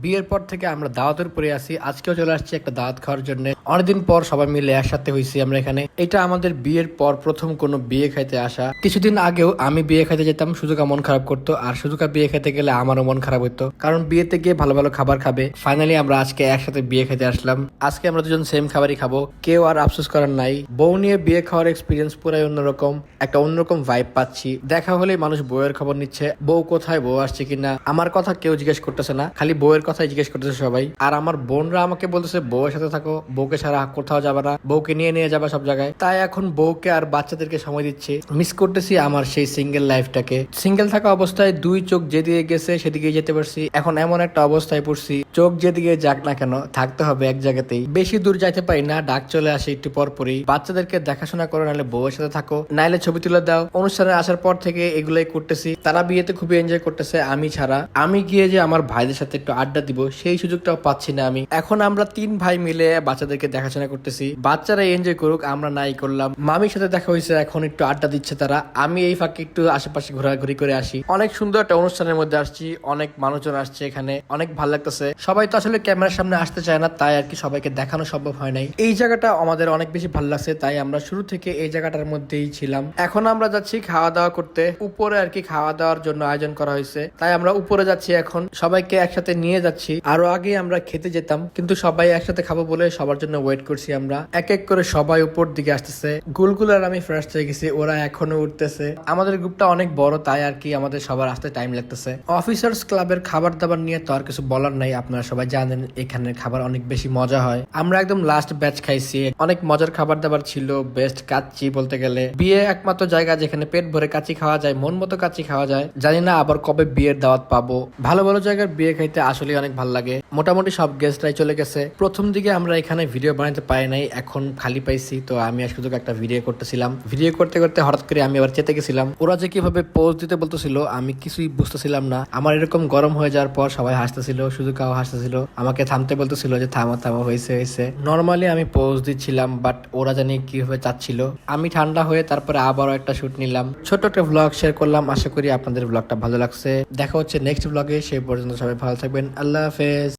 বিয়ের পর থেকে আমরা দাওয়াতের পরে আসি, আজকেও চলে আসছি একটা দাওয়াত খাওয়ার জন্য। অনেকদিন পর সবাই মিলে একসাথে হয়েছি আমরা এখানে। এটা আমাদের বিয়ের পর প্রথম কোনো বিয়ে খাইতে আসা। কিছুদিন আগেও আমি বিয়ে খাইতে যেতাম, সুজুকা মন খারাপ করতো, আর সুজুকা বিয়ে খাইতে গেলে আমারও মন খারাপ হতো, কারণ বিয়েতে গিয়ে ভালো ভালো খাবার খাবে। ফাইনালি আমরা আজকে একসাথে বিয়ে খাইতে আসলাম। আজকে আমরা দুজন সেম খাবারই খাবো, কেউ আর আফসোস করার নাই। বউ নিয়ে বিয়ে খাওয়ার এক্সপিরিয়েন্স পুরাই অন্যরকম, একটা অন্যরকম ভাইব পাচ্ছি। দেখা হলেই মানুষ বউয়ের খবর নিচ্ছে, বউ কোথায়, বউ আসছে কিনা। আমার কথা কেউ জিজ্ঞেস করতেছে না, খালি বউয়ের কথাই জিজ্ঞেস করতেছে সবাই। আর আমার বোনরা আমাকে বলতেছে বউয়ের সাথে থাকো, বউকে ছাড়া কোথাও যাবে না, বউকে নিয়ে নিয়ে যাবে সব জায়গায়। তাই এখন বউকে আর বাচ্চাদেরকে সময় দিচ্ছি। মিস করতেছি আমার সেই সিঙ্গেল লাইফটাকে। সিঙ্গেল থাকা অবস্থায় দুই চোখ যেদিকে গেছে সেদিকে যেতে পারছি। এখন এমন একটা অবস্থায় পড়ছি, চোখ যেদিকে যাক না কেন থাকতে হবে এক জায়গাতেই। বেশি দূর যাইতে পারি না, ডাক চলে আসে একটু পর পরই। বাচ্চাদেরকে দেখাশোনা করো, নাহলে বউয়ের সাথে থাকো, নাইলে ছবি তুলে দাও। অনুষ্ঠানে আসার পর থেকে এগুলাই করতেছি। তারা বিয়েতে খুবই এনজয় করতেছে, আমি ছাড়া। আমি গিয়ে যে আমার ভাইদের সাথে একটু আড্ডা দিব সেই সুযোগটাও পাচ্ছি না আমি। এখন আমরা তিন ভাই মিলে বাচ্চাদেরকে দেখাশোনা করতেছি, বাচ্চারা এনজয় করুক, আমরা নাই করলাম। মামির সাথে দেখা হয়েছে, এখন একটু আড্ডা দিচ্ছে তারা। আমি এই ফাঁকে একটু আশেপাশে ঘোরাঘুরি করে আসি। অনেক সুন্দর একটা অনুষ্ঠানের মধ্যে আসছি, অনেক মানুষজন আসছে এখানে, অনেক ভালো লাগতেছে। সবাই তো আসলে ক্যামেরার সামনে আসতে চায় না, তাই আর কি সবাইকে দেখানো সম্ভব হয় নাই। এই জায়গাটা আমাদের অনেক বেশি ভালো লাগছে, তাই আমরা শুরু থেকে এই জায়গাটার মধ্যেই ছিলাম। এখন আমরা যাচ্ছি খাওয়া দাওয়া করতে, উপরে আর কি খাওয়া দাওয়ার জন্য আয়োজন করা হয়েছে, তাই আমরা উপরে যাচ্ছি। এখন সবাইকে একসাথে নিয়ে যাচ্ছি। আরো আগে আমরা খেতে যেতাম, কিন্তু সবাই একসাথে খাবো বলে সবার জন্য ওয়েট করছি আমরা। এক এক করে সবাই উপর দিকে আসতেছে। গুলগুল আর আমি ফার্স্ট হয়ে গেছি, ওরা এখনো উঠতেছে। আমাদের গ্রুপটা অনেক বড়, তাই আর কি আমাদের সবার আসতে টাইম লাগতেছে। অফিসার্স ক্লাবের খাবার দাবার নিয়ে তো আর কিছু বলার নাই, আপনারা সবাই জানেন এখানের খাবার অনেক বেশি মজা হয়। আমরা একদম লাস্ট ব্যাচ খাইছি, অনেক মজার খাবার দাবার ছিল, বেস্ট কাচ্চি বলতে গেলে। বিয়ে একমাত্র জায়গা যেখানে পেট ভরে কাচ্চি খাওয়া যায়, মন মতো কাচ্চি খাওয়া যায়। জানি না আবার কবে বিয়ের দাওয়াত পাবো। ভালো ভালো জায়গার বিয়ে খাইতে আসলে অনেক ভালো লাগে। মোটামুটি সব গেস্টরাই চলে গেছে। প্রথম দিকে আমরা এখানে ভিডিও বানাতে পারি নাই, এখন খালি পাইছি, তো আমি শুধু একটা ভিডিও করতেছিলাম। ভিডিও করতে করতে হঠাৎ করে আমি আবার চেতে গেছিলাম। ওরা যে কিভাবে পোজ দিতে বলতেছিল আমি কিছুই বুঝতেছিলাম না। আমার এরকম গরম হয়ে যাওয়ার পর সবাই হাসতেছিল, শুধু কাউ হাসতেছিল, আমাকে থামতে বলতেছিল যে থামা থামা, হয়েছে হয়েছে। নর্মালি আমি পোজ দিচ্ছিলাম, বাট ওরা জানি কিভাবে চাচ্ছিল। আমি ঠান্ডা হয়ে তারপরে আবারও একটা শুট নিলাম, ছোট একটা ভ্লগ শেয়ার করলাম। আশা করি আপনাদের ভ্লগটা ভালো লাগছে। দেখা হচ্ছে নেক্সট ভ্লগে, সেই পর্যন্ত সবাই ভালো থাকবেন। আল্লাহ হাফেজ।